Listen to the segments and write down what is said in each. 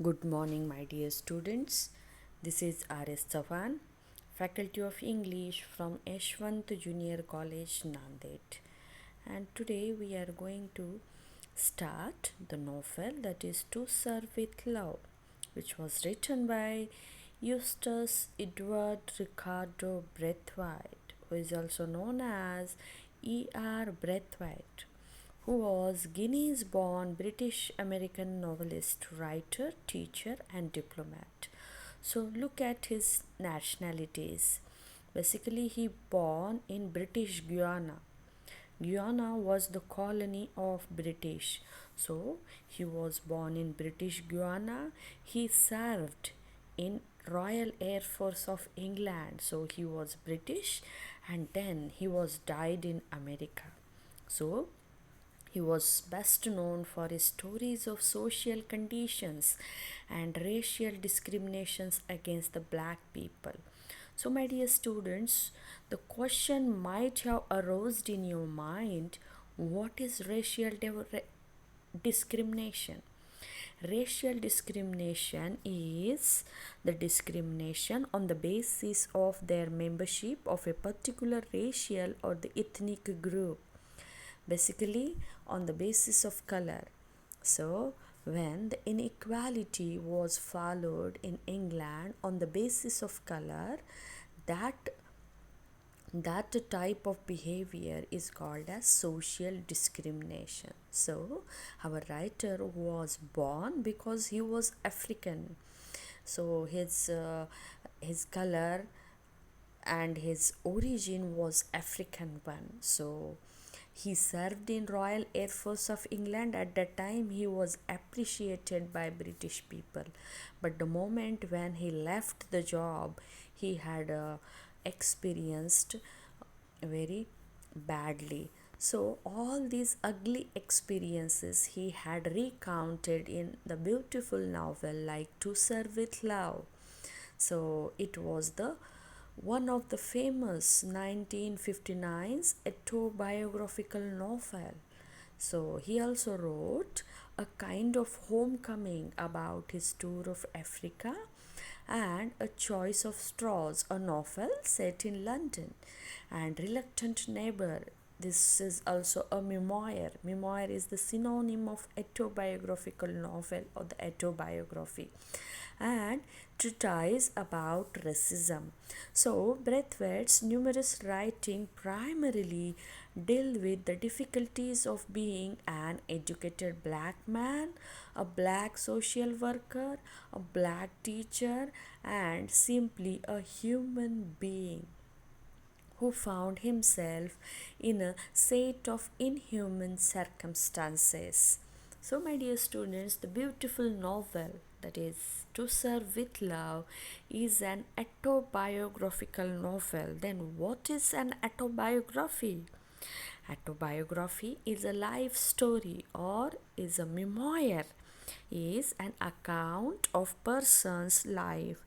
Good morning, my dear students. This is XII, Faculty of English from XI Junior College, Nanded. And today we are going to start the novel that is To Serve with Love, which was written by Eustace Edward Ricardo Braithwaite, who is also known as E.R. Braithwaite, who was Guinea's born British American novelist, writer, teacher, and diplomat. So, look at his nationalities. Basically, he born in British Guyana. Guyana was the colony of British. So, he was born in British Guyana. He served in Royal Air Force of England. So, he was British and then he was died in America. So, he was best known for his stories of social conditions and racial discriminations against the black people. So, my dear students, the question might have arose in your mind, what is discrimination? Racial discrimination is the discrimination on the basis of their membership of a particular racial or the ethnic group, basically on the basis of color. So, when the inequality was followed in England on the basis of color, that that type of behavior is called as social discrimination. So, our writer was born because he was African. So, his color and his origin was African one. So, he served in Royal Air Force of England. At that time, he was appreciated by British people. But the moment when he left the job, he had experienced very badly. So, all these ugly experiences he had recounted in the beautiful novel like To Serve with Love. So, it was the one of the famous 1959's autobiographical novel. So he also wrote a kind of homecoming about his tour of Africa and A Choice of Straws, a novel set in London, and Reluctant Neighbor. This is also a memoir. Memoir is the synonym of autobiographical novel or the autobiography, and treatise about racism. So, Braithwaite's numerous writing primarily deal with the difficulties of being an educated black man, a black social worker, a black teacher, and simply a human being who found himself in a set of inhuman circumstances. So, my dear students, the beautiful novel that is To Serve with Love is an autobiographical novel. Then, what is an autobiography? Autobiography is a life story or is a memoir, is an account of person's life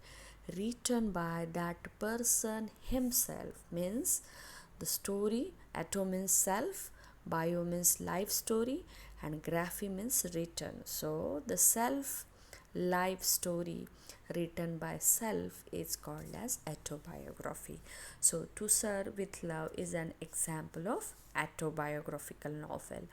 written by that person himself. Means the story, auto means self, bio means life story, and graphy means written. So the self life story written by self is called as autobiography. So To Serve with Love is an example of autobiographical novel.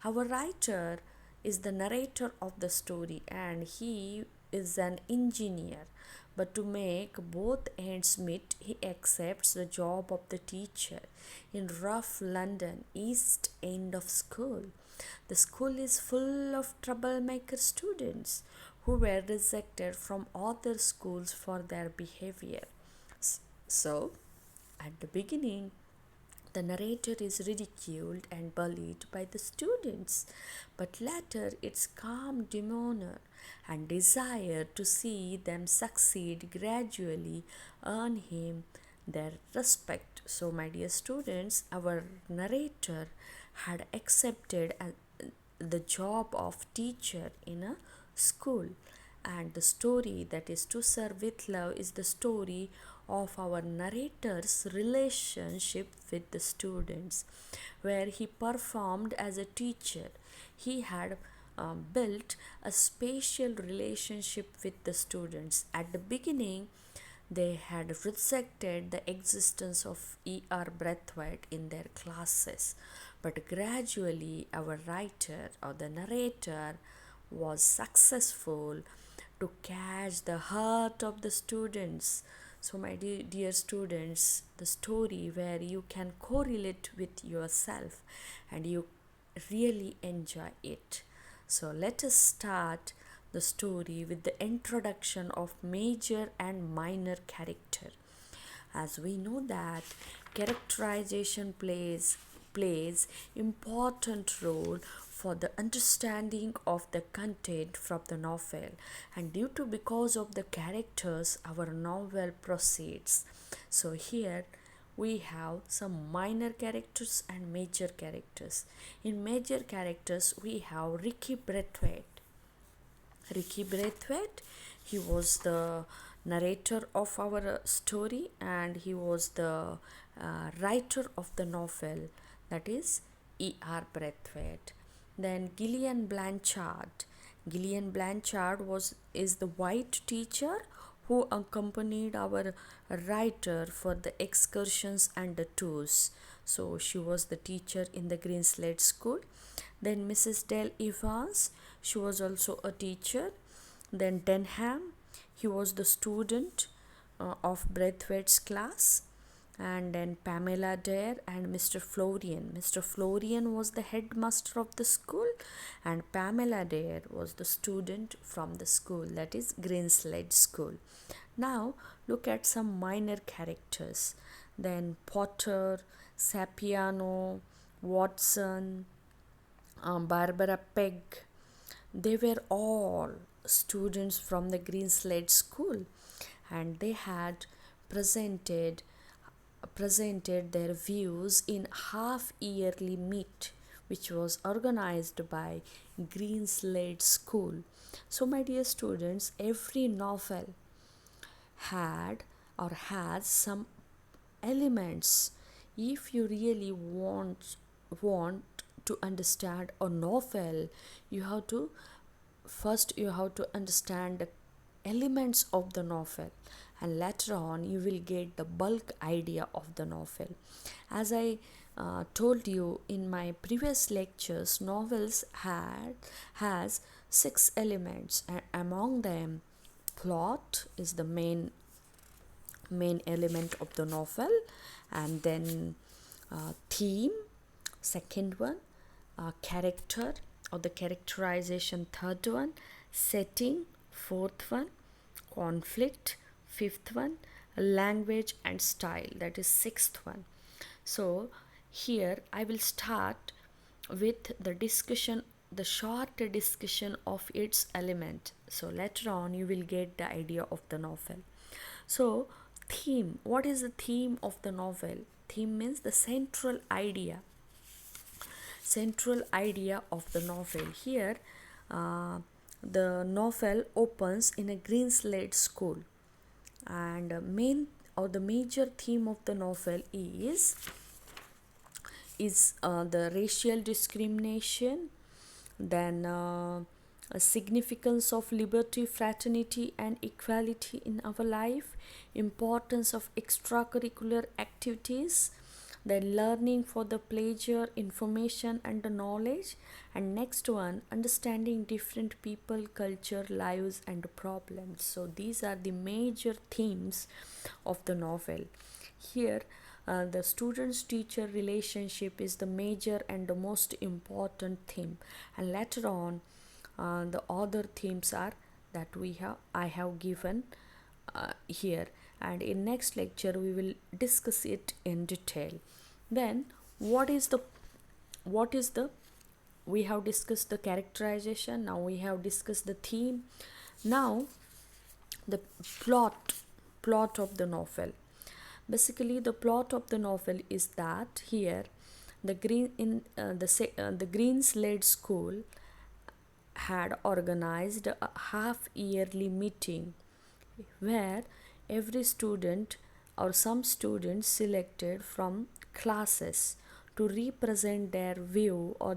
Our writer is the narrator of the story and he is an engineer, but to make both ends meet, he accepts the job of the teacher in rough London East End of school. The school is full of troublemaker students who were rejected from other schools for their behavior. So, at the beginning, the narrator is ridiculed and bullied by the students, but later its calm demeanor and desire to see them succeed gradually earn him their respect. So, my dear students, our narrator had accepted the job of teacher in a school, and the story that is To Serve with Love is the story of our narrator's relationship with the students, where he performed as a teacher. He had built a special relationship with the students. At the beginning, they had rejected the existence of E.R. Braithwaite in their classes, but gradually, our writer or the narrator was successful to catch the heart of the students. So, my dear students, the story where you can correlate with yourself and you really enjoy it. So, let us start the story with the introduction of major and minor character. As we know that characterization plays important role for the understanding of the content from the novel, and due to because of the characters our novel proceeds. So here we have some minor characters and major characters. In major characters we have Ricky Braithwaite. Ricky Braithwaite, he was the narrator of our story, and he was the writer of the novel, that is E.R. Braithwaite. Then Gillian Blanchard. Gillian Blanchard is the white teacher who accompanied our writer for the excursions and the tours. So she was the teacher in the Green Slate School. Then Mrs. Dale Evans, she was also a teacher. Then Denham, he was the student of Braithwaite's class. And then Pamela Dare and Mr. Florian. Mr. Florian was the headmaster of the school, and Pamela Dare was the student from the school, that is Green Slade School. Now look at some minor characters. Then Potter, Sapiano, Watson, Barbara Pegg, they were all students from the Green Slade School, and they had presented their views in half yearly meet which was organized by Green Slade School. So my dear students, every novel had or has some elements. If you really want to understand a novel, you have to understand the elements of the novel, and later on you will get the bulk idea of the novel. As I told you in my previous lectures, novels has 6 elements, and among them plot is the main element of the novel, and then theme, second one, character or the characterization, third one, setting, fourth one, conflict, fifth one, language and style, that is sixth one. So here I will start with the short discussion of its element. So later on you will get the idea of the novel. So theme, what is the theme of the novel? Theme means the central idea of the novel. Here the novel opens in a Green Slade School, and the major theme of the novel is the racial discrimination, then a significance of liberty, fraternity and equality in our life, importance of extracurricular activities, then learning for the pleasure, information and the knowledge, and next one, understanding different people, culture, lives and problems. So these are the major themes of the novel. Here the students teacher relationship is the major and the most important theme, and later on the other themes are that I have given here, and in next lecture we will discuss it in detail. Then what is the we have discussed the characterization, now we have discussed the theme. Now the plot of the novel. Basically the plot of the novel is that here the Green Slade School had organized a half yearly meeting where every student or some students selected from classes to represent their view or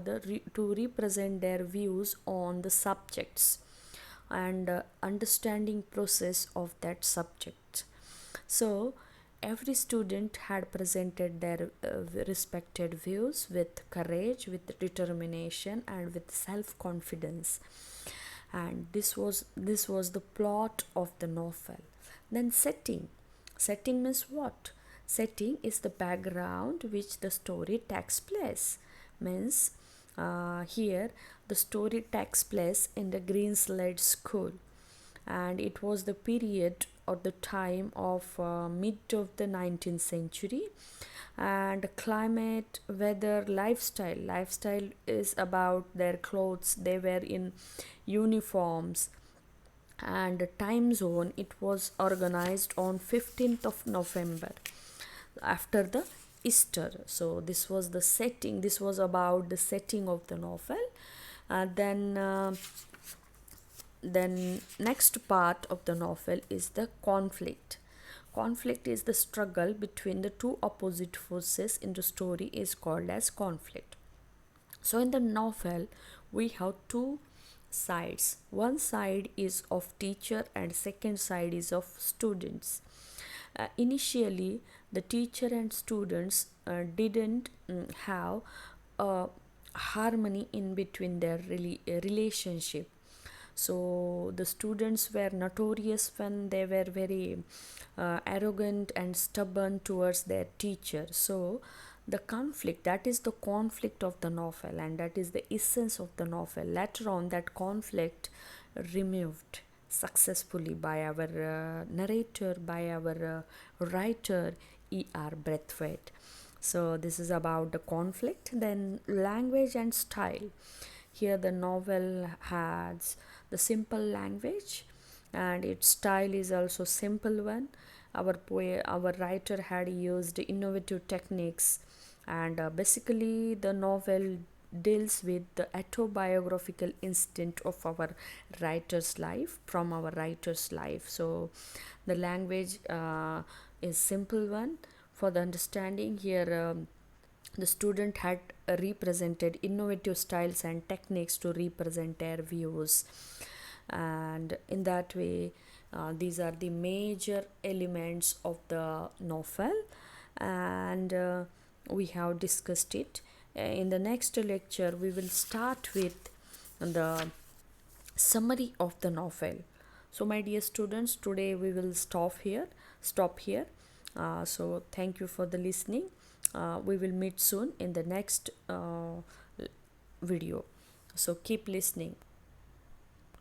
to represent their views on the subjects and understanding process of that subject. So every student had presented their respected views with courage, with determination, and with self confidence. And this was the plot of the novel. Then setting means what? Setting is the background which the story takes place. Means here the story takes place in the Greenslade school, and it was the period or the time of mid of the 19th century. And climate, weather, lifestyle is about their clothes, they were in uniforms. And time zone, it was organized on 15th of November after the Easter. So this was the setting, this was about the setting of the novel. Then next part of the novel is the conflict. Conflict is the struggle between the two opposite forces in the story is called as conflict. So in the novel we have two sides. One side is of teacher and second side is of students. Initially the teacher and students didn't have a harmony in between their relationship. So the students were notorious when they were very arrogant and stubborn towards their teacher. So the conflict, that is the conflict of the novel, and that is the essence of the novel. Later on that conflict removed successfully by our narrator, by our writer E.R. Braithwaite. So this is about the conflict. Then language and style. Here the novel has the simple language and its style is also simple one. Our writer had used innovative techniques, and basically the novel deals with the autobiographical incident of our writer's life, from our writer's life. So the language is simple one for the understanding. Here the student had represented innovative styles and techniques to represent their views, and in that way these are the major elements of the novel, and we have discussed it. In the next lecture we will start with the summary of the novel. So my dear students, today we will stop here. So thank you for the listening. We will meet soon in the next video. So keep listening.